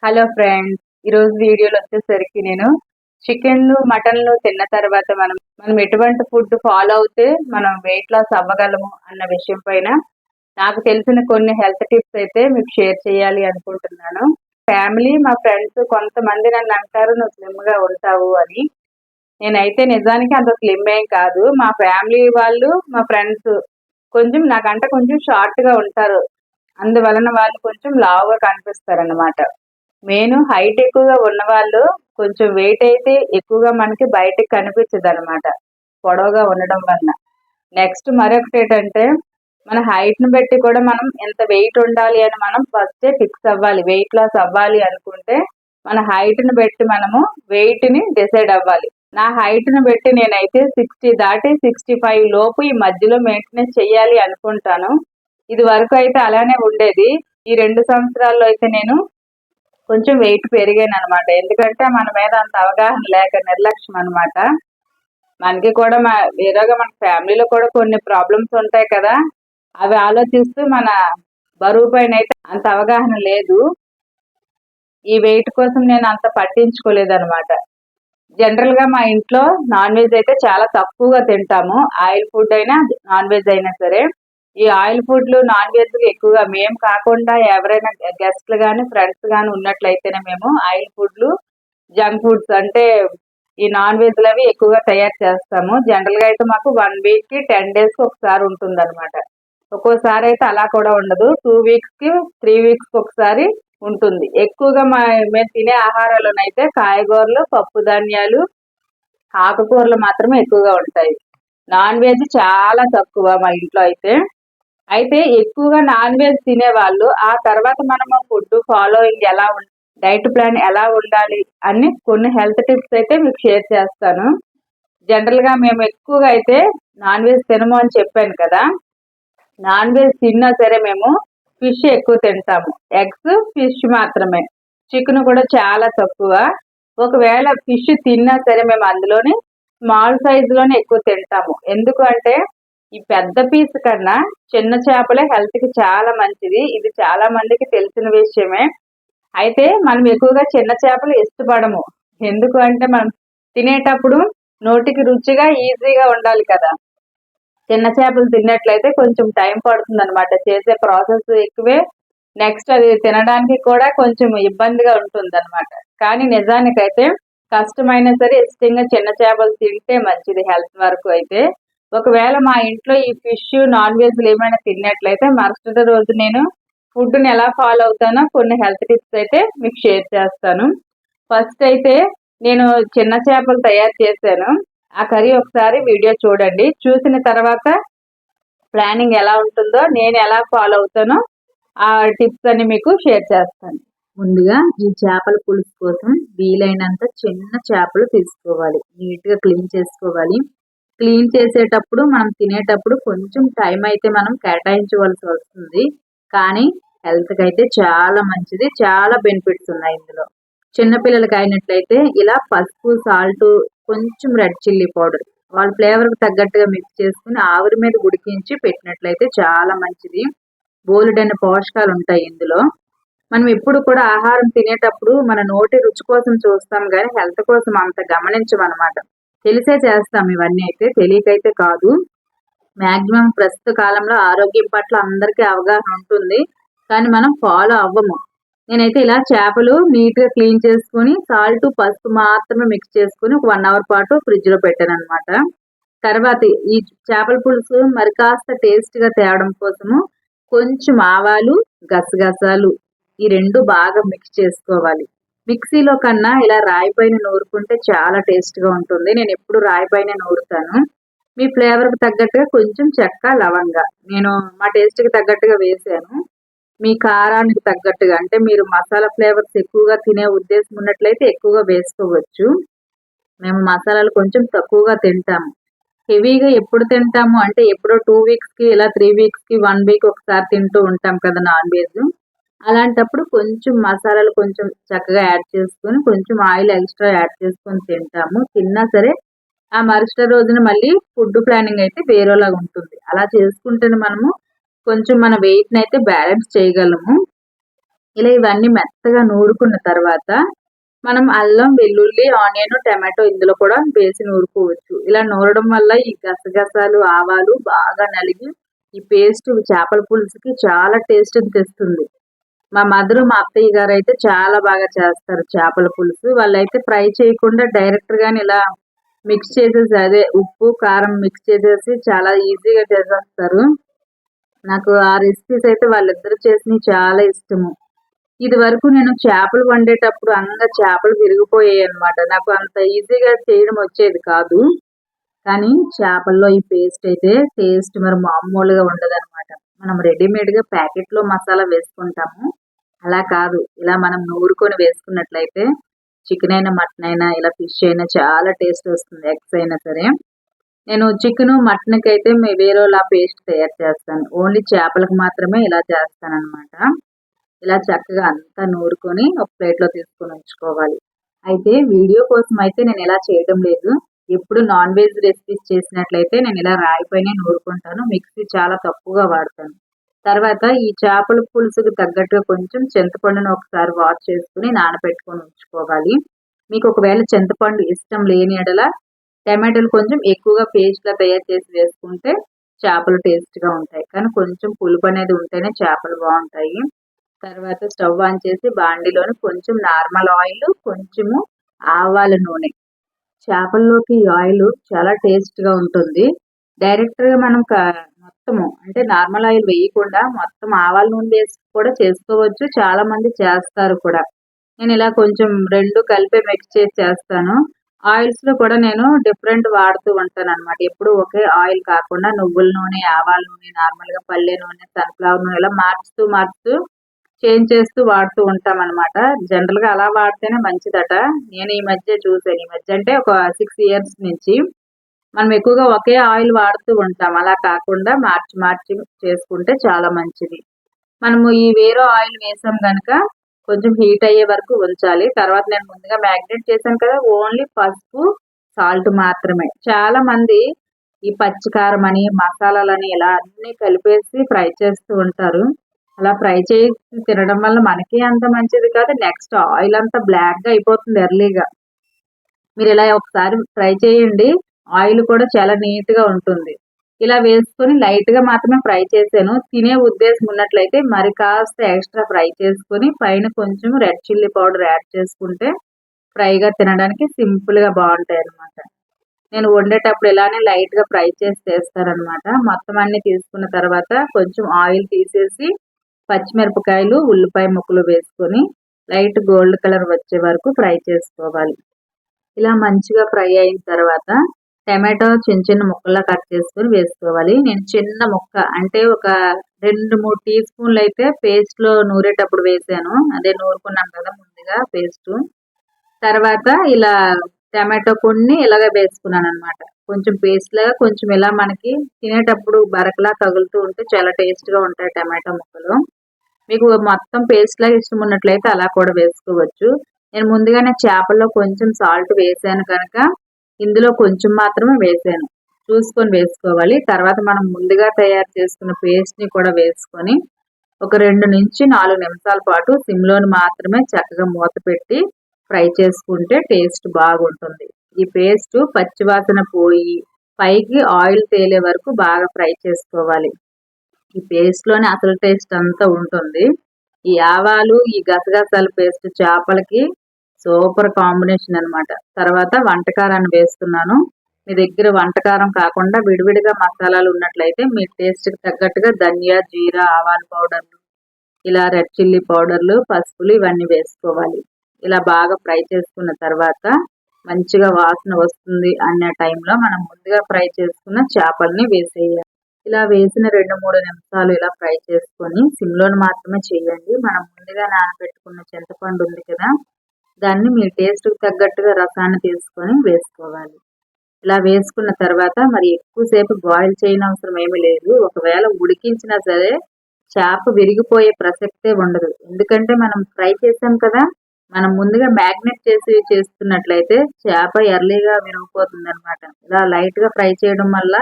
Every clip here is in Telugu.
హలో ఫ్రెండ్స్, ఈరోజు వీడియోలో వచ్చేసరికి నేను చికెన్లు మటన్లు తిన్న తర్వాత మనం ఎటువంటి ఫుడ్ ఫాలో అవుతే మనం వెయిట్ లాస్ అవ్వగలము అన్న విషయం పైన నాకు తెలిసిన కొన్ని హెల్త్ టిప్స్ అయితే మీకు షేర్ చేయాలి అనుకుంటున్నాను. ఫ్యామిలీ, మా ఫ్రెండ్స్ కొంతమంది నన్ను అంటారు నువ్వు స్లిమ్ గా ఉంటావు అని. నేనైతే నిజానికి అంత స్లిమ్ ఏం కాదు. మా ఫ్యామిలీ వాళ్ళు, మా ఫ్రెండ్స్ కొంచెం నాకంటే కొంచెం షార్ట్ గా ఉంటారు. అందువలన వాళ్ళు కొంచెం లావుగా కనిపిస్తారు అన్నమాట. మెయిన్ హైట్ ఎక్కువగా ఉన్నవాళ్ళు కొంచెం వెయిట్ అయితే ఎక్కువగా మనకి బయటకి కనిపించదు అనమాట, పొడవుగా ఉండడం వలన. నెక్స్ట్ మరొకటి ఏంటంటే, మన హైట్ ని బట్టి కూడా మనం ఎంత వెయిట్ ఉండాలి అని మనం ఫస్టే ఫిక్స్ అవ్వాలి. వెయిట్ లాస్ అవ్వాలి అనుకుంటే మన హైట్ ని బట్టి మనము వెయిట్ ని డిసైడ్ అవ్వాలి. నా హైట్ ని బట్టి నేనైతే 60 దాటి 65 లోపు ఈ మధ్యలో మెయింటెనెన్స్ చెయ్యాలి అనుకుంటాను. ఇది వరకు అయితే అలానే ఉండేది. ఈ 2 సంవత్సరాల్లో అయితే నేను కొంచెం వెయిట్ పెరిగాను అనమాట. ఎందుకంటే మన మీద అంత అవగాహన లేక నిర్లక్ష్యం అనమాట. మనకి కూడా ఏదోగా మన ఫ్యామిలీలో కూడా కొన్ని ప్రాబ్లమ్స్ ఉంటాయి కదా, అవి ఆలోచిస్తూ మన బరువు పైన అయితే అంత అవగాహన లేదు. ఈ వెయిట్ కోసం నేను అంత పట్టించుకోలేదు అనమాట. జనరల్ గా మా ఇంట్లో నాన్ వెజ్ అయితే చాలా తక్కువగా తింటాము. ఆయిల్ ఫుడ్ అయినా నాన్ వెజ్ అయినా సరే. ఈ ఆయిల్ ఫుడ్లు నాన్ వెజ్ ఎక్కువగా మేము కాకుండా ఎవరైనా గెస్ట్లు కానీ ఫ్రెండ్స్ కానీ ఉన్నట్లయితేనే మేము ఆయిల్ ఫుడ్లు, జంక్ ఫుడ్స్ అంటే ఈ నాన్ వెజ్లు అవి ఎక్కువగా తయారు చేస్తాము. జనరల్ గా అయితే మాకు 1 వీక్ కి 10 డేస్ కి ఒకసారి ఉంటుంది అనమాట. ఒక్కోసారి అయితే అలా కూడా ఉండదు, 2 వీక్స్ కి 3 వీక్స్ కి ఒకసారి ఉంటుంది. ఎక్కువగా మేము తినే ఆహారాల్లోనైతే కాయగూరలు, పప్పు ధాన్యాలు, ఆకుకూరలు మాత్రమే ఎక్కువగా ఉంటాయి. నాన్ వెజ్ చాలా తక్కువ మా ఇంట్లో అయితే ఎక్కువగా నాన్ వెజ్ తినేవాళ్ళు ఆ తర్వాత మనము ఫుడ్ ఫాలోయింగ్ ఎలా డైట్ ప్లాన్ ఎలా ఉండాలి అని కొన్ని హెల్త్ టిప్స్ అయితే మీకు షేర్ చేస్తాను. జనరల్ గా మేము ఎక్కువగా అయితే నాన్ వెజ్ తినము అని చెప్పాను కదా. నాన్ వెజ్ తిన్నా సరే మేము ఫిష్ ఎక్కువ తింటాము. ఎగ్స్, ఫిష్ మాత్రమే. చికెన్ కూడా చాలా తక్కువ. ఒకవేళ ఫిష్ తిన్నా సరే మేము అందులోని స్మాల్ సైజ్ లోనే ఎక్కువ తింటాము. ఎందుకు అంటే ఈ పెద్ద పీస్ కన్నా చిన్న చేపలే హెల్త్ కి చాలా మంచిది. ఇది చాలా మందికి తెలిసిన విషయమే. అయితే మనం ఎక్కువగా చిన్న చేపలు ఇష్టపడము. ఎందుకు అంటే మనం తినేటప్పుడు నోటికి రుచిగా ఈజీగా ఉండాలి కదా. చిన్న చేపలు తిన్నట్లయితే కొంచెం టైం పడుతుంది అనమాట, చేసే ప్రాసెస్ ఎక్కువే. నెక్స్ట్ అది తినడానికి కూడా కొంచెం ఇబ్బందిగా ఉంటుంది అనమాట. కానీ నిజానికైతే కష్టమైనా సరే ఇష్టంగా చిన్న చేపలు తింటే మంచిది హెల్త్ వరకు అయితే. ఒకవేళ మా ఇంట్లో ఈ ఫిష్, నాన్ వెజ్లు ఏమైనా తిన్నట్లయితే మరుసటి రోజు నేను ఫుడ్ని ఎలా ఫాలో అవుతానో కొన్ని హెల్త్ టిప్స్ అయితే మీకు షేర్ చేస్తాను. ఫస్ట్ అయితే నేను చిన్న చేపలు తయారు చేశాను. ఆ కర్రీ ఒకసారి వీడియో చూడండి. చూసిన తర్వాత ప్లానింగ్ ఎలా ఉంటుందో, నేను ఎలా ఫాలో అవుతానో ఆ టిప్స్ అన్ని మీకు షేర్ చేస్తాను. ముందుగా ఈ చేపల పులుసు కోసం వీలైనంత చిన్న చేపలు తీసుకోవాలి. నీట్ గా క్లీన్ చేసుకోవాలి. క్లీన్ చేసేటప్పుడు మనం తినేటప్పుడు కొంచెం టైం అయితే మనం కేటాయించవలసి వస్తుంది. కానీ హెల్త్ కి అయితే చాలా మంచిది, చాలా బెనిఫిట్స్ ఉన్నాయి ఇందులో. చిన్నపిల్లలకి అయినట్లయితే ఇలా పసుపు, సాల్ట్, కొంచెం రెడ్ చిల్లీ పౌడర్ వాళ్ళ ఫ్లేవర్ కి తగ్గట్టుగా మిక్స్ చేసుకుని ఆవిరి మీద ఉడికించి పెట్టినట్లయితే చాలా మంచిది. బోలెడైన పోషకాలు ఉంటాయి ఇందులో. మనం ఎప్పుడు కూడా ఆహారం తినేటప్పుడు మన నోటి రుచి కోసం చూస్తాం కానీ హెల్త్ కోసం అంత గమనించమన్నమాట. తెలిసే చేస్తాం ఇవన్నీ, అయితే తెలియకైతే కాదు. మాక్సిమం ప్రస్తుత కాలంలో ఆరోగ్యం పట్ల అందరికీ అవగాహన ఉంటుంది, కానీ మనం ఫాలో అవ్వము. నేనైతే ఇలా చేపలు నీట్ గా క్లీన్ చేసుకుని సాల్ట్, పసుపు మాత్రమే మిక్స్ చేసుకుని ఒక 1 అవర్ పాటు ఫ్రిడ్జ్ లో పెట్టాను అనమాట. తర్వాత ఈ చేపల పులుసు మరి కాస్త టేస్ట్ గా తేవడం కోసము కొంచెం ఆవాలు, గసగసాలు ఈ 2 బాగా మిక్స్ చేసుకోవాలి. మిక్సీలో కన్నా ఇలా రాయి పైన నూరుకుంటే చాలా టేస్ట్ గా ఉంటుంది. నేను ఎప్పుడు రాయి పైన నూరుతాను. మీ ఫ్లేవర్ కి తగ్గట్టుగా కొంచెం చెక్క, లవంగా నేను మా టేస్ట్ కి తగ్గట్టుగా వేసాను. మీ కారానికి తగ్గట్టుగా అంటే మీరు మసాలా ఫ్లేవర్స్ ఎక్కువగా తినే ఉద్దేశం ఉన్నట్లయితే ఎక్కువగా వేసుకోవచ్చు. మేము మసాలాలు కొంచెం తక్కువగా తింటాము. హెవీగా ఎప్పుడు తింటాము అంటే ఎప్పుడో 2 వీక్స్ కి ఇలా 3 వీక్స్ కి 1 వీక్ ఒకసారి తింటూ ఉంటాం కదా నాన్ వెజ్. అలాంటప్పుడు కొంచెం మసాలాలు కొంచెం చక్కగా యాడ్ చేసుకొని కొంచెం ఆయిల్ ఎక్స్ట్రా యాడ్ చేసుకొని తింటాము. తిన్నా సరే ఆ మరుసటి రోజున మళ్ళీ ఫుడ్ ప్లానింగ్ అయితే వేరేలాగా ఉంటుంది. అలా చేసుకుంటేనే మనము కొంచెం మన వెయిట్ ని అయితే బ్యాలెన్స్ చేయగలము. ఇలా ఇవన్నీ మెత్తగా నూరుకున్న తర్వాత మనం అల్లం, వెల్లుల్లి, ఆనియన్, టమాటో ఇందులో కూడా వేసి నూరుకోవచ్చు. ఇలా నూరడం వల్ల ఈ గసగసాలు, ఆవాలు బాగా నలిగి ఈ పేస్ట్ చేపల పులుసుకి చాలా టేస్ట్ తెస్తుంది. మా మదర్, మా అత్తయ్య గారు అయితే చాలా బాగా చేస్తారు చేపల పులుసు. వాళ్ళైతే ఫ్రై చేయకుండా డైరెక్ట్ గానే ఇలా మిక్స్ చేసేసి అదే ఉప్పు, కారం మిక్స్ చేసేసి చాలా ఈజీగా చేసేస్తారు. నాకు ఆ రెసిపీస్ అయితే వాళ్ళిద్దరు చేసినవి చాలా ఇష్టము. ఇది వరకు నేను చేపలు వండేటప్పుడు చేపలు విరిగిపోయాయి అనమాట. నాకు అంత ఈజీగా చేయడం వచ్చేది కాదు. కానీ చేపల్లో ఈ పేస్ట్ అయితే టేస్ట్ మరి మామూలుగా ఉండదనమాట. మనం రెడీమేడ్‌గా ప్యాకెట్‌లో మసాలా వేసుకుంటాము. అలా కాదు. ఇలా మనం నూరుకొని వేసుకున్నట్లయితే చికెన్ అయినా, మటన్ అయినా, ఇలా ఫిష్ అయినా చాలా టేస్ట్ వస్తుంది. ఎగ్స్ అయినా సరే. నేను చికెను, మటన్‌కైతే వేరేలా పేస్ట్ తయారు చేస్తాను. ఓన్లీ చేపలకు మాత్రమే ఇలా చేస్తాననమాట. ఇలా చక్కగా అంతా నూరుకొని ఒక ప్లేట్‌లో తీసుకొని ఉంచుకోవాలి. అయితే వీడియో కోసం అయితే నేను ఇలా చేయడం లేదు. ఎప్పుడు నాన్ వెజ్ రెసిపీస్ చేసినట్లయితే నేను ఇలా రాయి పైనే నూరుకుంటాను. మిక్సీ చాలా తక్కువగా వాడతాను. తర్వాత ఈ చేపల పులుసుకు తగ్గట్టుగా కొంచెం చింతపండును ఒకసారి వాష్ చేసుకొని నానబెట్టుకొని ఉంచుకోవాలి. మీకు ఒకవేళ చింతపండు ఇష్టం లేని యెడల టమాటాలు కొంచెం ఎక్కువగా పేస్ట్‌లా తయారు చేసి వేసుకుంటే చేపలు టేస్ట్‌గా ఉంటాయి. కానీ కొంచెం పులుపు అనేది ఉంటేనే చేపలు బావుంటాయి. తర్వాత స్టవ్ ఆన్ చేసి బాండీలోని కొంచెం నార్మల్ ఆయిల్, కొంచెము ఆవాల నూనె. చేపల్లోకి ఈ ఆయిల్ చాలా టేస్ట్‌గా ఉంటుంది. డైరెక్ట్‌గా మనం మొత్తము అంటే నార్మల్ ఆయిల్ వేయకుండా మొత్తం ఆవాల నూనె వేసి కూడా చేసుకోవచ్చు. చాలా మంది చేస్తారు కూడా. నేను ఇలా కొంచెం 2 కలిపి మిక్స్ చేసి చేస్తాను. ఆయిల్స్‌లో కూడా నేను డిఫరెంట్ వాడుతూ ఉంటానన్నమాట. ఎప్పుడు ఒకే ఆయిల్ కాకుండా నువ్వుల నూనె, ఆవాల నూనె, నార్మల్‌గా పల్లె నూనె, సన్‌ఫ్లవర్ నూనె ఇలా మార్చుతూ చేంజ్ చేస్తూ వాడుతూ ఉంటామనమాట. జనరల్‌గా అలా వాడితేనే మంచిదట. నేను ఈ మధ్య చూసాను. ఈ మధ్య అంటే ఒక 6 ఇయర్స్ నుంచి. మనం ఎక్కువగా ఒకే ఆయిల్ వాడుతూ ఉంటాం. అలా కాకుండా మార్చి చేసుకుంటే చాలా మంచిది. మనము ఈ వేరే ఆయిల్ వేసాం గనక కొంచెం హీట్ అయ్యే వరకు ఉంచాలి. తర్వాత నేను ముందుగా మ్యాగ్నేట్ చేశాను కదా! ఓన్లీ పసుపు, సాల్ట్ మాత్రమే. చాలా మంది ఈ పచ్చికారం అని, మసాలాలని ఇలా అన్నీ కలిపేసి ఫ్రై చేస్తూ ఉంటారు. అలా ఫ్రై చేసి తినడం వల్ల మనకి అంత మంచిది కాదు. నెక్స్ట్ ఆయిల్ అంతా బ్లాక్‌గా అయిపోతుంది ఎర్లీగా. మీరు ఇలా ఒకసారి ట్రై చేయండి. ఆయిల్ కూడా చాలా నీట్‌గా ఉంటుంది. ఇలా వేసుకొని లైట్‌గా మాత్రమే ఫ్రై చేశాను. తినే ఉద్దేశం ఉన్నట్లయితే మరి కాస్త ఎక్స్‌ట్రా ఫ్రై చేసుకొని పైన కొంచెం రెడ్ చిల్లీ పౌడర్ యాడ్ చేసుకుంటే ఫ్రైగా తినడానికి సింపుల్‌గా బావుంటాయన్నమాట. నేను వండేటప్పుడు ఇలానే లైట్‌గా ఫ్రై చేసి చేస్తానన్నమాట. మొత్తం అన్నీ తీసుకున్న తర్వాత కొంచెం ఆయిల్ తీసేసి పచ్చిమిరపకాయలు, ఉల్లిపాయ ముక్కలు వేసుకొని లైట్ గోల్డ్ కలర్ వచ్చే వరకు ఫ్రై చేసుకోవాలి. ఇలా మంచిగా ఫ్రై అయిన తర్వాత టమాటో చిన్న ముక్కల్లా కట్ చేసుకొని వేసుకోవాలి. నేను చిన్న ముక్క అంటే ఒక 2, 3 టీ స్పూన్లు అయితే పేస్ట్‌లో నూరేటప్పుడు వేసాను. అదే నూరుకున్నాను కదా ముందుగా పేస్టు. తర్వాత ఇలా టమాటో కొన్ని ఇలాగ వేసుకున్నానన్నమాట. కొంచెం పేస్ట్‌లాగా కొంచెం ఇలా మనకి తినేటప్పుడు బరకలా తగులుతూ ఉంటే చాలా టేస్ట్‌గా ఉంటాయి టమాటో ముక్కలు. మీకు మొత్తం పేస్ట్‌లాగా ఇష్టం ఉన్నట్లయితే అలా కూడా వేసుకోవచ్చు. నేను ముందుగానే చేపల్లో కొంచెం సాల్ట్ వేసాను కనుక ఇందులో కొంచెం మాత్రమే వేసాను. చూసుకొని వేసుకోవాలి. తర్వాత మనం ముందుగా తయారు చేసుకున్న పేస్ట్‌ని కూడా వేసుకొని ఒక 2-4 నిమిషాల పాటు సిమ్‌లోని మాత్రమే చక్కగా మూత పెట్టి ఫ్రై చేసుకుంటే టేస్ట్ బాగుంటుంది. ఈ పేస్టు పచ్చివాసన పోయి పైకి ఆయిల్ తేలే వరకు బాగా ఫ్రై చేసుకోవాలి. ఈ పేస్ట్‌లోనే అసలు టేస్ట్ అంతా ఉంటుంది. ఈ ఆవాలు, ఈ గసగసాల పేస్ట్ చేపలకి సూపర్ కాంబినేషన్ అన్నమాట. తర్వాత వంటకారాన్ని వేస్తున్నాను. మీ దగ్గర వంటకారం కాకుండా విడివిడిగా మసాలాలు ఉన్నట్లయితే మీ టేస్ట్‌కి తగ్గట్టుగా ధనియా, జీరా, ఆవాల పౌడర్లు, ఇలా రెడ్ చిల్లీ పౌడర్లు, పసుపులు ఇవన్నీ వేసుకోవాలి. ఇలా బాగా ఫ్రై చేసుకున్న తర్వాత మంచిగా వాసన వస్తుంది అన్న టైంలో మనం ముందుగా ఫ్రై చేసుకున్న చేపల్ని వేసేయాలి. ఇలా వేసిన 2, 3 నిమిషాలు ఇలా ఫ్రై చేసుకొని సిమ్‌లోని మాత్రమే చేయండి. మనం ముందుగా నానబెట్టుకున్న చింతపండు ఉంది కదా! దాన్ని మీ టేస్ట్‌కి తగ్గట్టుగా రసాన్ని తీసుకొని వేసుకోవాలి. ఇలా వేసుకున్న తర్వాత మరి ఎక్కువసేపు బాయిల్ చేయనవసరం ఏమీ లేదు. ఒకవేళ ఉడికించినా సరే చేప విరిగిపోయే ప్రసక్తే ఉండదు. ఎందుకంటే మనం ఫ్రై చేసాం కదా! మనం ముందుగా మ్యాగ్నేట్ చేసి చేస్తున్నట్లయితే చేప ఎర్లీగా విరిగిపోతుందన్నమాట. ఇలా లైట్‌గా ఫ్రై చేయడం వల్ల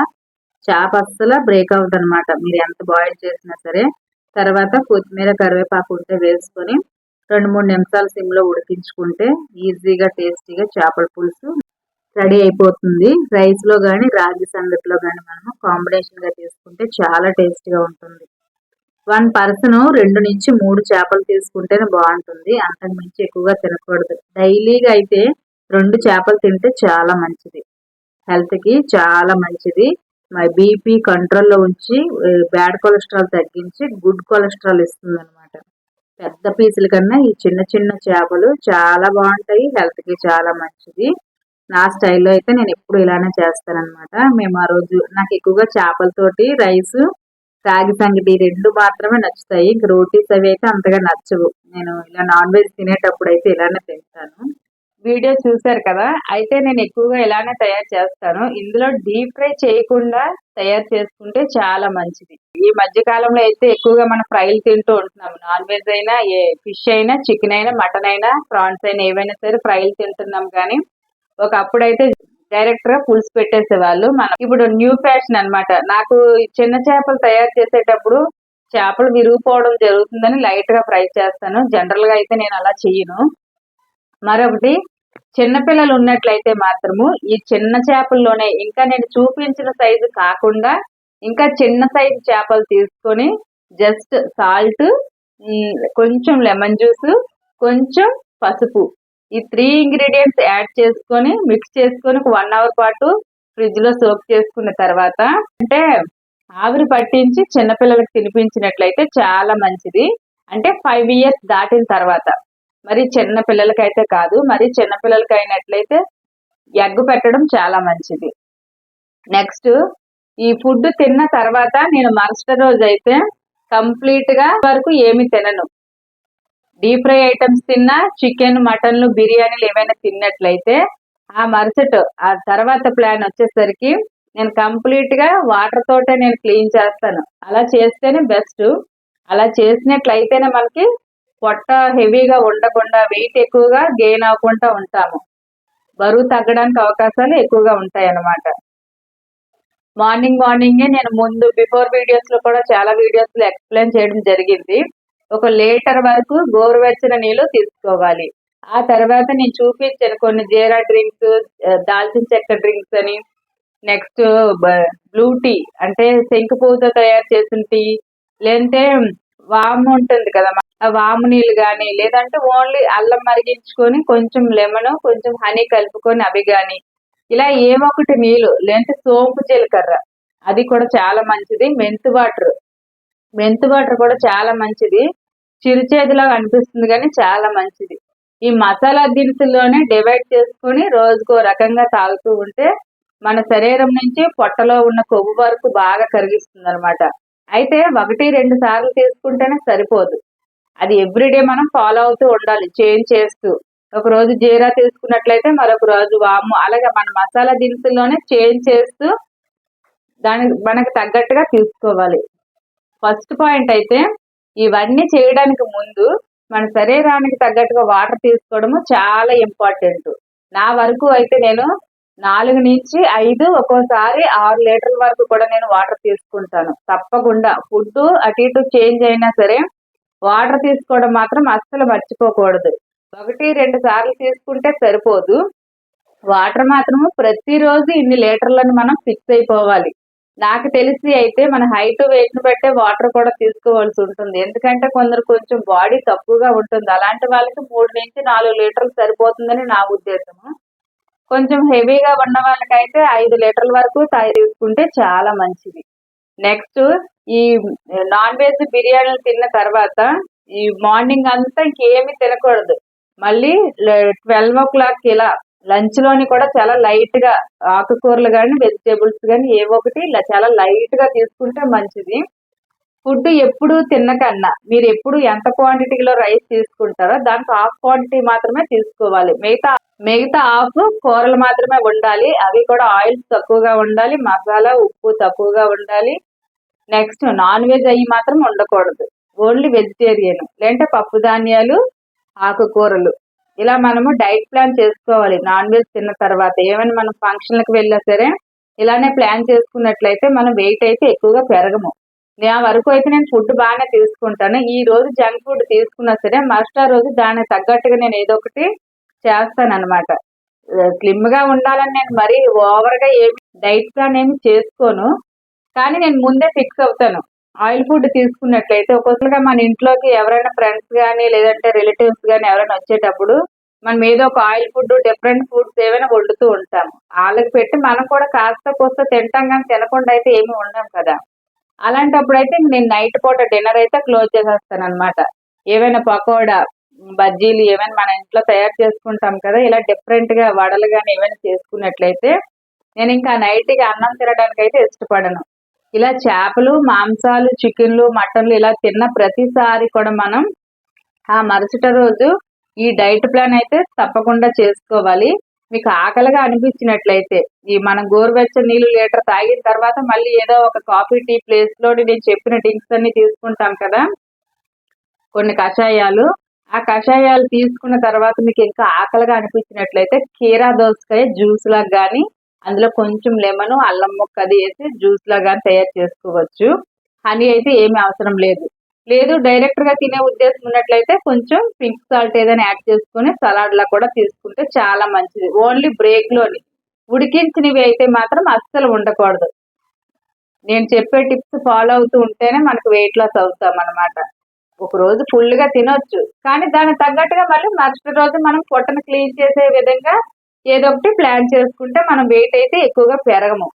చేప అస్సలు బ్రేక్ అవ్వదన్నమాట. మీరు ఎంత బాయిల్ చేసినా సరే. తర్వాత కొత్తిమీర కరివేపాకు ఉంటే వేసుకొని 2-3 నిమిషాలు సిమ్లో ఉడికించుకుంటే ఈజీగా టేస్టీగా చేపల పులుసు రెడీ అయిపోతుంది. రైస్లో కానీ రాగి సంగటిలో కానీ మనము కాంబినేషన్గా తీసుకుంటే చాలా టేస్టీగా ఉంటుంది. 1 పర్సన్ 2 నుంచి 3 చేపలు తీసుకుంటేనే బాగుంటుంది. అంతకు మించి ఎక్కువగా తినకూడదు. డైలీగా అయితే 2 చేపలు తింటే చాలా మంచిది. హెల్త్కి చాలా మంచిది. బీపీ కంట్రోల్లో ఉంచి బ్యాడ్ కొలెస్ట్రాల్ తగ్గించి గుడ్ కొలెస్ట్రాల్ ఇస్తుంది అనమాట. పెద్ద పీసుల కన్నా ఈ చిన్న చిన్న చేపలు చాలా బాగుంటాయి. హెల్త్కి చాలా మంచిది. నా స్టైల్లో అయితే నేను ఎప్పుడు ఇలానే చేస్తానన్నమాట. మేము ఆ రోజు నాకు ఎక్కువగా చేపలతోటి రైస్ రాగి సంగటి 2 మాత్రమే నచ్చుతాయి. ఇంక రోటీస్ అవి అయితే అంతగా నచ్చవు. నేను ఇలా నాన్ వెజ్ తినేటప్పుడు అయితే ఇలానే తింటాను. వీడియో చూసారు కదా, అయితే నేను ఎక్కువగా ఇలానే తయారు చేస్తాను. ఇందులో డీప్ ఫ్రై చేయకుండా తయారు చేసుకుంటే చాలా మంచిది. ఈ మధ్య కాలంలో అయితే ఎక్కువగా మనం ఫ్రైలు తింటూ ఉంటున్నాము. నాన్ వెజ్ అయినా, ఫిష్ అయినా, చికెన్ అయినా, మటన్ అయినా, ప్రాన్స్ అయినా ఏవైనా సరే ఫ్రైలు తింటున్నాం. కానీ ఒకప్పుడైతే డైరెక్ట్ గా పులుసు పెట్టేసేవాళ్ళు. మనం ఇప్పుడు న్యూ ఫ్యాషన్ అన్నమాట. నాకు చిన్న చేపలు తయారు చేసేటప్పుడు చేపలు విరిగిపోవడం జరుగుతుందని లైట్ గా ఫ్రై చేస్తాను. జనరల్ గా అయితే నేను అలా చెయ్యను. మరొకటి, చిన్నపిల్లలు ఉన్నట్లయితే మాత్రము ఈ చిన్న చేపల్లోనే ఇంకా నేను చూపించిన సైజు కాకుండా ఇంకా చిన్న సైజు చేపలు తీసుకొని జస్ట్ సాల్ట్, కొంచెం లెమన్ జ్యూస్, కొంచెం పసుపు, ఈ 3 ఇంగ్రీడియంట్స్ యాడ్ చేసుకొని మిక్స్ చేసుకొని ఒక 1 అవర్ పాటు ఫ్రిడ్జ్ లో సోక్ చేసుకున్న తర్వాత అంటే ఆవిరి పట్టించి చిన్నపిల్లలకు తినిపించినట్లయితే చాలా మంచిది. అంటే 5 years దాటిన తర్వాత. మరి చిన్న పిల్లలకైతే కాదు. మరి చిన్న పిల్లలకి అయినట్లయితే ఎగ్ పెట్టడం చాలా మంచిది. నెక్స్ట్, ఈ ఫుడ్ తిన్న తర్వాత నేను మరుసటి రోజు అయితే కంప్లీట్ గా వరకు ఏమి తినను. డీప్ ఫ్రై ఐటమ్స్ తిన్నా, చికెన్, మటన్లు, బిర్యానీలు ఏమైనా తిన్నట్లయితే ఆ తర్వాత ప్లాన్ వచ్చేసరికి నేను కంప్లీట్ గా వాటర్ తోటే నేను క్లీన్ చేస్తాను. అలా చేస్తేనే బెస్ట్. అలా చేసినట్లయితేనే మనకి పొట్ట హెవీగా ఉండకుండా వెయిట్ ఎక్కువగా గెయిన్ అవ్వకుండా ఉంటాము. బరువు తగ్గడానికి అవకాశాలు ఎక్కువగా ఉంటాయి అన్నమాట. మార్నింగే నేను ముందు బిఫోర్ వీడియోస్ లో కూడా చాలా వీడియోస్ లో ఎక్స్ప్లెయిన్ చేయడం జరిగింది. ఒక లీటర్ వరకు గోరువెచ్చని నీళ్ళు తీసుకోవాలి. ఆ తర్వాత నేను చూపించాను కొన్ని జీరా డ్రింక్స్, దాల్చిన చెక్క డ్రింక్స్ అని, నెక్స్ట్ బ్లూ టీ అంటే శంకు పువ్వుతో తయారు చేసిన టీ, లేదంటే వాము ఉంటుంది కదా, ఆ వాము నీళ్ళు కానీ, లేదంటే ఓన్లీ అల్లం మరిగించుకొని కొంచెం లెమన్, కొంచెం హనీ కలుపుకొని అవి కానీ, ఇలా ఏమొకటి నీళ్ళు, లేదంటే సోంపు జీలకర్ర అది కూడా చాలా మంచిది. మెంతు వాటర్ కూడా చాలా మంచిది. చిరుచేదిలాగా అనిపిస్తుంది కానీ చాలా మంచిది. ఈ మసాలా దినుసుల్లోనే డివైడ్ చేసుకొని రోజుకో రకంగా తాగుతూ ఉంటే మన శరీరం నుంచి పొట్టలో ఉన్న కొవ్వు వరకు బాగా కరిగిస్తుంది అనమాట. అయితే 1-2 సార్లు తీసుకుంటేనే సరిపోదు. అది ఎవ్రీడే మనం ఫాలో అవుతూ ఉండాలి, చేంజ్ చేస్తూ. ఒక రోజు జీరా తీసుకున్నట్లయితే మరొక రోజు వాము, అలాగే మన మసాలా దినుసుల్లోనే చేంజ్ చేస్తూ మనకు తగ్గట్టుగా తీసుకోవాలి. ఫస్ట్ పాయింట్ అయితే ఇవన్నీ చేయడానికి ముందు మన శరీరానికి తగ్గట్టుగా వాటర్ తీసుకోవడము చాలా ఇంపార్టెంట్. నా వరకు అయితే నేను 4 నుంచి 5, ఒక్కోసారి 6 లీటర్ల వరకు కూడా నేను వాటర్ తీసుకుంటాను. తప్పకుండా ఫుడ్ అటు ఇటు చేంజ్ అయినా సరే వాటర్ తీసుకోవడం మాత్రం అస్సలు మర్చిపోకూడదు. 1-2 సార్లు తీసుకుంటే సరిపోదు. వాటర్ మాత్రము ప్రతిరోజు ఇన్ని లీటర్లను మనం ఫిక్స్ అయిపోవాలి. నాకు తెలిసి అయితే మన హైట్, వెయిట్ ను బట్టే వాటర్ కూడా తీసుకోవాల్సి ఉంటుంది. ఎందుకంటే కొందరు కొంచెం బాడీ తక్కువగా ఉంటుంది. అలాంటి వాళ్ళకి 3 నుంచి 4 లీటర్లు సరిపోతుందని నా ఉద్దేశము. కొంచెం హెవీగా ఉన్న వాళ్ళకైతే 5 లీటర్ల వరకు తీసుకుంటే చాలా మంచిది. నెక్స్ట్, ఈ నాన్ వెజ్ బిర్యానీలు తిన్న తర్వాత ఈ మార్నింగ్ అంతా ఇంకేమి తినకూడదు. మళ్ళీ 12 o'clock ఇలా లంచ్ లోని కూడా చాలా లైట్ గా ఆకుకూరలు కానీ, వెజిటేబుల్స్ కానీ ఏవో ఒకటి ఇలా చాలా లైట్ గా తీసుకుంటే మంచిది. ఫుడ్ ఎప్పుడు తిన్నకన్నా మీరు ఎప్పుడు ఎంత క్వాంటిటీలో రైస్ తీసుకుంటారో దానికి హాఫ్ క్వాంటిటీ మాత్రమే తీసుకోవాలి. మిగతా హాఫ్ కూరలు మాత్రమే ఉండాలి. అవి కూడా ఆయిల్స్ తక్కువగా ఉండాలి, మసాలా, ఉప్పు తక్కువగా ఉండాలి. నెక్స్ట్, నాన్ వెజ్ అవి మాత్రం ఉండకూడదు. ఓన్లీ వెజిటేరియన్, లేదంటే పప్పు ధాన్యాలు, ఆకుకూరలు, ఇలా మనము డైట్ ప్లాన్ చేసుకోవాలి. నాన్ వెజ్ తిన్న తర్వాత ఏమైనా మనం ఫంక్షన్లకు వెళ్ళినా సరే ఇలానే ప్లాన్ చేసుకున్నట్లయితే మనం వెయిట్ అయితే ఎక్కువగా పెరగము. నా వరకు అయితే నేను ఫుడ్ బాగానే తీసుకుంటాను. ఈ రోజు జంక్ ఫుడ్ తీసుకున్నా సరే మరుసటి రోజు దానికి తగ్గట్టుగా నేను ఏదో ఒకటి చేస్తానన్నమాట. స్లిమ్ గా ఉండాలని నేను మరీ ఓవర్ గా ఏమి డైట్ ప్లాన్ ఏమి చేసుకోను. కానీ నేను ముందే ఫిక్స్ అవుతాను. ఆయిల్ ఫుడ్ తీసుకున్నట్లయితే ఒక్కొక్కరుగా మన ఇంట్లోకి ఎవరైనా ఫ్రెండ్స్ గానీ లేదంటే రిలేటివ్స్ గానీ ఎవరైనా వచ్చేటప్పుడు మనం ఏదో ఒక ఆయిల్ ఫుడ్ డిఫరెంట్ ఫుడ్స్ ఏమైనా వండుతూ ఉంటాము. వాళ్ళకి పెట్టి మనం కూడా కాస్త కోస్త తింటాం కానీ తినకుండా అయితే ఏమి ఉండం కదా. అలాంటప్పుడు అయితే నేను నైట్ పూట డిన్నర్ అయితే క్లోజ్ చేసేస్తాను అనమాట. ఏవైనా పకోడా, బజ్జీలు ఏమైనా మన ఇంట్లో తయారు చేసుకుంటాం కదా, ఇలా డిఫరెంట్ గా వడలు కానీ ఏమైనా చేసుకున్నట్లయితే నేను ఇంకా నైట్ కి అన్నం తినడానికి అయితే ఇష్టపడను. ఇలా చేపలు, మాంసాలు, చికెన్లు, మటన్లు ఇలా తిన్న ప్రతిసారి కూడా మనం ఆ మరుసటి రోజు ఈ డైట్ ప్లాన్ అయితే తప్పకుండా చేసుకోవాలి. మీకు ఆకలిగా అనిపించినట్లయితే ఈ మనం గోరువెచ్చని నీళ్ళు లీటర్ తాగిన తర్వాత మళ్ళీ ఏదో ఒక కాఫీ టీ ప్లేస్ లో నేను చెప్పిన డ్రింక్స్ అన్ని తీసుకుంటాం కదా, కొన్ని కషాయాలు. ఆ కషాయాలు తీసుకున్న తర్వాత మీకు ఇంకా ఆకలిగా అనిపించినట్లయితే కీరా దోసకాయ జ్యూస్ లాగా కానీ అందులో కొంచెం లెమన్, అల్లం ముక్క అది వేసి జ్యూస్ లాగా తయారు చేసుకోవచ్చు. హనీ అయితే ఏమీ అవసరం లేదు. లేదు డైరెక్ట్ గా తినే ఉద్దేశం ఉన్నట్లయితే కొంచెం పింక్ సాల్ట్ ఏదైనా యాడ్ చేసుకుని సలాడ్ లా కూడా తీసుకుంటే చాలా మంచిది. ఓన్లీ బ్రేక్ లోని ఉడికించినవి అయితే మాత్రం అస్సలు ఉండకూడదు. నేను చెప్పే టిప్స్ ఫాలో అవుతూ ఉంటేనే మనకు వెయిట్ లాస్ అవుతాం అనమాట. ఒక రోజు ఫుల్ గా తినొచ్చు, కానీ దానికి తగ్గట్టుగా మళ్ళీ మరుసటి రోజు మనం పొట్టను క్లీన్ చేసే విధంగా ఏదో ఒకటి ప్లాన్ చేసుకుంటే మనం వెయిట్ అయితే ఎక్కువగా పెరగము.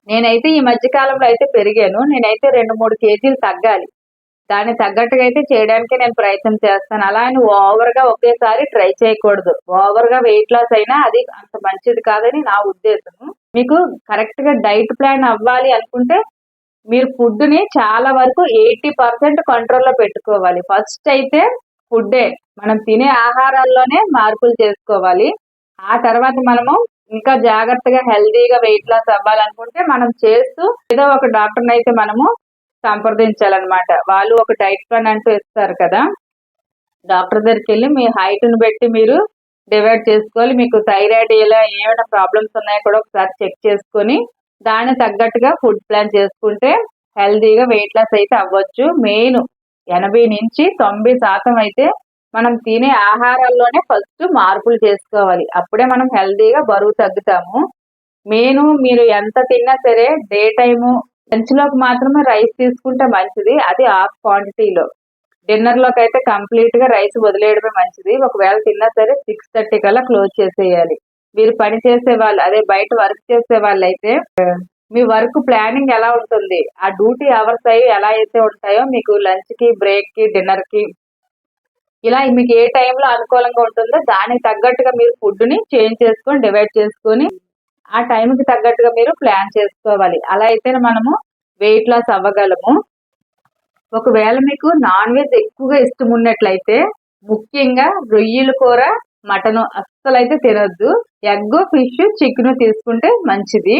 నేనైతే ఈ మధ్య కాలంలో అయితే పెరిగాను. నేనైతే 2-3 కేజీలు తగ్గాలి. దానికి తగ్గట్టుగా అయితే చేయడానికి నేను ప్రయత్నం చేస్తాను. అలా అని ఓవర్ గా ఒకేసారి ట్రై చేయకూడదు. ఓవర్ గా వెయిట్ లాస్ అయినా అది అంత మంచిది కాదని నా ఉద్దేశం. మీకు కరెక్ట్ గా డైట్ ప్లాన్ అవ్వాలి అనుకుంటే మీరు ఫుడ్ ని చాలా వరకు 80% కంట్రోల్లో పెట్టుకోవాలి. ఫస్ట్ అయితే ఫుడ్డే, మనం తినే ఆహారాల్లోనే మార్పులు చేసుకోవాలి. ఆ తర్వాత మనము ఇంకా జాగ్రత్తగా హెల్దీగా వెయిట్ లాస్ అవ్వాలనుకుంటే మనం చేస్తూ ఏదో ఒక డాక్టర్ని అయితే మనము సంప్రదించాలన్నమాట. వాళ్ళు ఒక డైట్ ప్లాన్ అంటూ ఇస్తారు కదా, డాక్టర్ దగ్గరికి వెళ్ళి మీ హైట్ ని బట్టి మీరు డివైడ్ చేసుకోవాలి. మీకు థైరాయిడ్ ఇలా ఏమైనా ప్రాబ్లమ్స్ ఉన్నాయో కూడా ఒకసారి చెక్ చేసుకొని దానికి తగ్గట్టుగా ఫుడ్ ప్లాన్ చేసుకుంటే హెల్దీగా వెయిట్ లాస్ అయితే అవ్వచ్చు. మెయిన్ 80-90% అయితే మనం తినే ఆహారాల్లోనే ఫస్ట్ మార్పులు చేసుకోవాలి. అప్పుడే మనం హెల్దీగా బరువు తగ్గుతాము. మెయిన్ మీరు ఎంత తిన్నా సరే డే టైము లంచ్ లోకి మాత్రమే రైస్ తీసుకుంటే మంచిది, అది హాఫ్ క్వాంటిటీలో. డిన్నర్ లోకి అయితే కంప్లీట్ గా రైస్ వదిలేయడమే మంచిది. ఒకవేళ తిన్నా సరే 6:30 కల్లా క్లోజ్ చేసేయాలి. మీరు పని చేసే వాళ్ళు, అదే బయట వర్క్ చేసే వాళ్ళు అయితే మీ వర్క్ ప్లానింగ్ ఎలా ఉంటుంది, ఆ డ్యూటీ అవర్స్ అవి ఎలా అయితే ఉంటాయో మీకు లంచ్ కి, బ్రేక్ కి, డిన్నర్ కి ఇలా మీకు ఏ టైంలో అనుకూలంగా ఉంటుందో దానికి తగ్గట్టుగా మీరు ఫుడ్ ని చేంజ్ చేసుకొని డివైడ్ చేసుకొని ఆ టైంకి తగ్గట్టుగా మీరు ప్లాన్ చేసుకోవాలి. అలా అయితేనే మనము వెయిట్ లాస్ అవ్వగలము. ఒకవేళ మీకు నాన్ వెజ్ ఎక్కువగా ఇష్టం ఉన్నట్లయితే ముఖ్యంగా రొయ్యల కూర, మటన్ అస్సలు అయితే తినొద్దు. ఎగ్, ఫిష్, చికెన్ తీసుకుంటే మంచిది.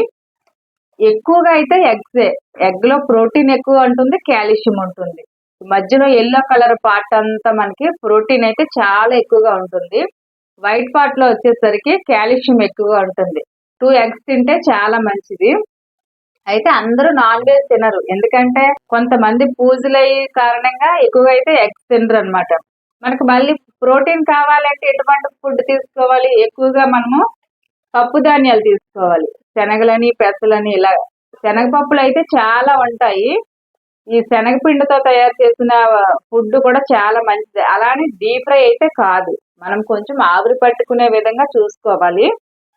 ఎక్కువగా అయితే ఎగ్సే. ఎగ్ లో ప్రోటీన్ ఎక్కువ ఉంటుంది, కాల్షియం ఉంటుంది. మధ్యలో ఎల్లో కలర్ పార్ట్ అంతా మనకి ప్రోటీన్ అయితే చాలా ఎక్కువగా ఉంటుంది. వైట్ పార్ట్ లో వచ్చేసరికి కాల్షియం ఎక్కువగా ఉంటుంది. 2 ఎగ్స్ తింటే చాలా మంచిది. అయితే అందరూ నాన్ వెజ్ తినరు, ఎందుకంటే కొంతమంది పూజలయ్య కారణంగా ఎక్కువగా అయితే ఎగ్స్ తినరు అనమాట. మనకు మళ్ళీ ప్రోటీన్ కావాలంటే ఎటువంటి ఫుడ్ తీసుకోవాలి, ఎక్కువగా మనము పప్పు ధాన్యాలు తీసుకోవాలి. శనగలని, పెసలని ఇలా. శనగపప్పులు అయితే చాలా ఉంటాయి. ఈ శనగపిండితో తయారు చేసిన ఫుడ్ కూడా చాలా మంచిది. అలానే డీప్ ఫ్రై అయితే కాదు, మనం కొంచెం ఆవిరి పట్టుకునే విధంగా చూసుకోవాలి.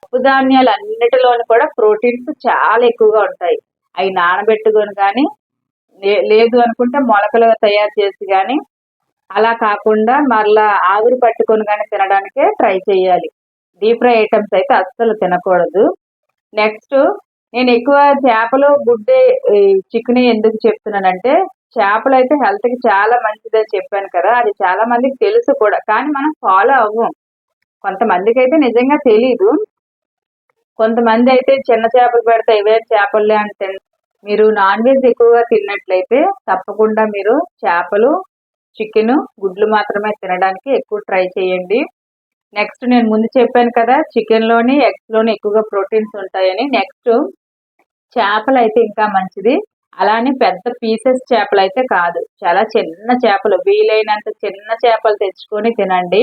పప్పు ధాన్యాలు అన్నిటిలోని కూడా ప్రోటీన్స్ చాలా ఎక్కువగా ఉంటాయి. అవి నానబెట్టుకొని కానీ లేదు అనుకుంటే మొలకలు తయారు చేసి కానీ, అలా కాకుండా మరలా ఆవిరి పట్టుకొని కానీ తినడానికే ట్రై చేయాలి. డీప్ ఫ్రై ఐటమ్స్ అయితే అస్సలు తినకూడదు. నెక్స్ట్ నేను ఎక్కువ చేపలు, గుడ్డే, చికెన్ ఎందుకు చెప్తున్నానంటే చేపలు అయితే హెల్త్ కి చాలా మంచిదని చెప్పాను కదా, అది చాలా మందికి తెలుసు కూడా, కానీ మనం ఫాలో అవ్వం. కొంతమందికి అయితే నిజంగా తెలీదు. కొంతమంది అయితే చిన్న చేపలు పెడితే ఇవే చేపలే అంటే. మీరు నాన్ వెజ్ ఎక్కువగా తిన్నట్లయితే తప్పకుండా మీరు చేపలు, చికెన్, గుడ్లు మాత్రమే తినడానికి ఎక్కువ ట్రై చేయండి. నెక్స్ట్ నేను ముందు చెప్పాను కదా చికెన్ లోని, ఎగ్స్ లోని ఎక్కువగా ప్రోటీన్స్ ఉంటాయని. నెక్స్ట్ చేపలు అయితే ఇంకా మంచిది. అలానే పెద్ద పీసెస్ చేపలైతే కాదు. చాలా చిన్న చేపలు, వీలైనంత చిన్న చేపలు తెచ్చుకొని తినండి.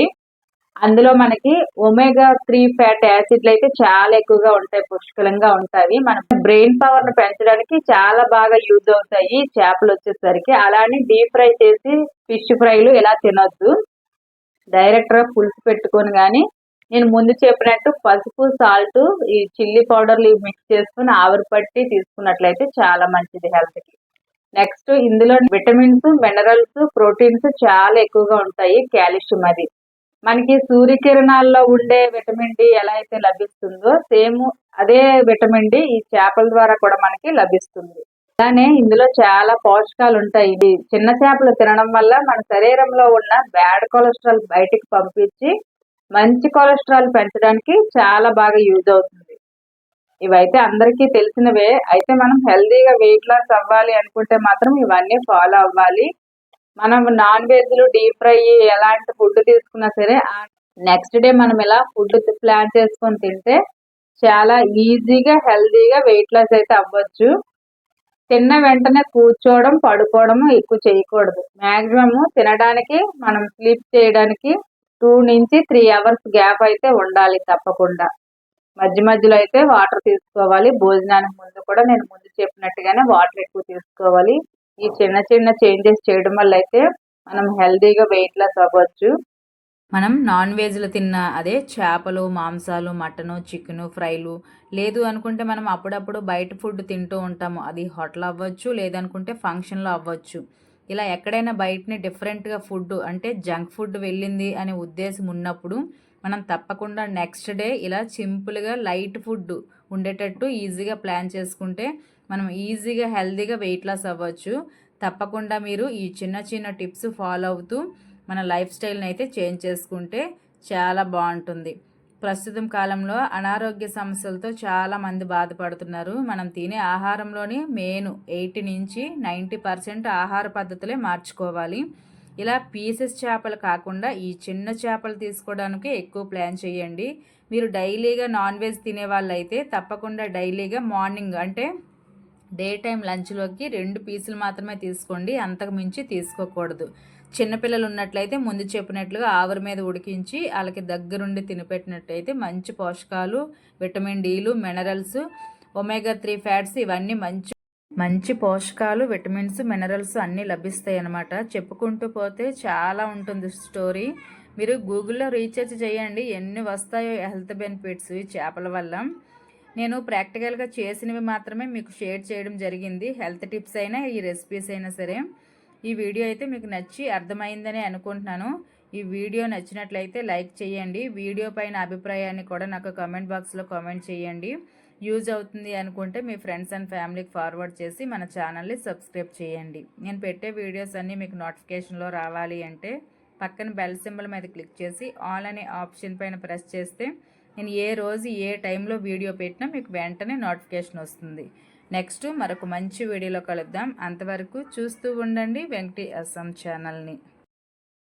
అందులో మనకి ఒమేగా 3 ఫ్యాటీ యాసిడ్లు అయితే చాలా ఎక్కువగా ఉంటాయి, పుష్కలంగా ఉంటాయి. మన బ్రెయిన్ పవర్ ను పెంచడానికి చాలా బాగా యూజ్ అవుతాయి చేపలు వచ్చేసరికి. అలానే డీప్ ఫ్రై చేసి ఫిష్ ఫ్రైలు ఇలా తినొద్దు. డైరెక్ట్ గా పులుసు పెట్టుకొని గానీ, నేను ముందు చెప్పినట్టు పసుపు, సాల్ట్, ఈ చిల్లీ పౌడర్లు మిక్స్ చేసుకుని ఆవిరి పట్టి తీసుకున్నట్లయితే చాలా మంచిది హెల్త్ కి. నెక్స్ట్ ఇందులో విటమిన్స్, మినరల్స్, ప్రోటీన్స్ చాలా ఎక్కువగా ఉంటాయి. కాల్షియం అది మనకి సూర్యకిరణాల్లో ఉండే విటమిన్ డి ఎలా అయితే లభిస్తుందో సేమ్ అదే విటమిన్ డి ఈ చేపల ద్వారా కూడా మనకి లభిస్తుంది. అలానే ఇందులో చాలా పోషకాలు ఉంటాయి. ఇది చిన్న చేపలు తినడం వల్ల మన శరీరంలో ఉన్న బ్యాడ్ కొలెస్ట్రాల్ బయటికి పంపించి మంచి కొలెస్ట్రాల్ పెంచడానికి చాలా బాగా యూజ్ అవుతుంది. ఇవైతే అందరికీ తెలిసినవే. అయితే మనం హెల్దీగా వెయిట్ లాస్ అవ్వాలి అనుకుంటే మాత్రం ఇవన్నీ ఫాలో అవ్వాలి. మనం నాన్ వెజ్లు డీప్ ఫ్రై ఎలాంటి ఫుడ్ తీసుకున్నా సరే నెక్స్ట్ డే మనం ఇలా ఫుడ్ ప్లాన్ చేసుకొని తింటే చాలా ఈజీగా హెల్దీగా వెయిట్ లాస్ అయితే అవ్వచ్చు. తిన్న వెంటనే కూర్చోవడం, పడుకోవడం ఎక్కువ చేయకూడదు. మాక్సిమం తినడానికి మనం స్లీప్ చేయడానికి 2 నుంచి 3 అవర్స్ గ్యాప్ అయితే ఉండాలి తప్పకుండా. మధ్య మధ్యలో అయితే వాటర్ తీసుకోవాలి. భోజనానికి ముందు కూడా నేను ముందు చెప్పినట్టుగానే వాటర్ ఎక్కువ తీసుకోవాలి. ఈ చిన్న చిన్న చేంజెస్ చేయడం వల్ల అయితే మనం హెల్దీగా వెయిట్ లాస్ అవ్వచ్చు. మనం నాన్ వెజ్లు తిన్న అదే చేపలు, మాంసాలు, మటను, చికెను, ఫ్రైలు లేదు అనుకుంటే మనం అప్పుడప్పుడు బయట ఫుడ్ తింటూ ఉంటాము. అది హోటల్ అవ్వచ్చు, లేదనుకుంటే ఫంక్షన్లో అవ్వచ్చు. ఇలా ఎక్కడైనా బయటని డిఫరెంట్గా ఫుడ్ అంటే జంక్ ఫుడ్ వెళ్ళింది అనే ఉద్దేశం ఉన్నప్పుడు మనం తప్పకుండా నెక్స్ట్ డే ఇలా సింపుల్గా లైట్ ఫుడ్ ఉండేటట్టు ఈజీగా ప్లాన్ చేసుకుంటే మనం ఈజీగా హెల్తీగా వెయిట్ లాస్ అవ్వచ్చు. తప్పకుండా మీరు ఈ చిన్న చిన్న టిప్స్ ఫాలో అవుతూ మన లైఫ్ స్టైల్ని అయితే చేంజ్ చేసుకుంటే చాలా బాగుంటుంది. ప్రస్తుతం కాలంలో అనారోగ్య సమస్యలతో చాలామంది బాధపడుతున్నారు. మనం తినే ఆహారంలోని మెయిన్ 80 నుంచి 90% ఆహార పద్ధతులే మార్చుకోవాలి. ఇలా పీసెస్ చేపలు కాకుండా ఈ చిన్న చేపలు తీసుకోవడానికి ఎక్కువ ప్లాన్ చేయండి. మీరు డైలీగా నాన్ వెజ్ తినే వాళ్ళైతే తప్పకుండా డైలీగా మార్నింగ్ అంటే డే టైం లంచ్లోకి 2 పీసులు మాత్రమే తీసుకోండి, అంతకు మించి తీసుకోకూడదు. చిన్నపిల్లలు ఉన్నట్లయితే ముందు చెప్పినట్లుగా ఆవిరి మీద ఉడికించి వాళ్ళకి దగ్గరుండి తినిపెట్టినట్టయితే మంచి పోషకాలు, vitamin deal, minerals, omega 3 fats ఇవన్నీ మంచి పోషకాలు, విటమిన్స్, మినరల్స్ అన్నీ లభిస్తాయి అన్నమాట. చెప్పుకుంటూ పోతే చాలా ఉంటుంది స్టోరీ. మీరు గూగుల్లో రీసెర్చ్ చేయండి, ఎన్ని వస్తాయో హెల్త్ బెనిఫిట్స్ ఈ చేపల వల్ల. నేను ప్రాక్టికల్గా చేసినవి మాత్రమే మీకు షేర్ చేయడం జరిగింది. హెల్త్ టిప్స్ అయినా ఈ రెసిపీస్ అయినా సరే. ఈ వీడియో అయితే మీకు నచ్చి అర్థమైందని అనుకుంటున్నాను. ఈ వీడియో నచ్చినట్లయితే లైక్ చేయండి. వీడియో పైన అభిప్రాయాన్ని కూడా నాకు కామెంట్ బాక్స్లో కామెంట్ చేయండి. యూజ్ అవుతుంది అనుకుంటే మీ ఫ్రెండ్స్ అండ్ ఫ్యామిలీకి ఫార్వర్డ్ చేసి మన ఛానల్ని సబ్స్క్రైబ్ చేయండి. నేను పెట్టే వీడియోస్ అన్నీ మీకు నోటిఫికేషన్లో రావాలి అంటే పక్కన బెల్ సింబల్ మీద క్లిక్ చేసి ఆల్ అనే ఆప్షన్ పైన ప్రెస్ చేస్తే నేను ఏ రోజు ఏ టైంలో వీడియో పెట్టినా మీకు వెంటనే నోటిఫికేషన్ వస్తుంది. నెక్స్ట్ మరొక మంచి వీడియోలో కలుద్దాం. అంతవరకు చూస్తూ ఉండండి వెంకటి అస్సాం ఛానల్ని.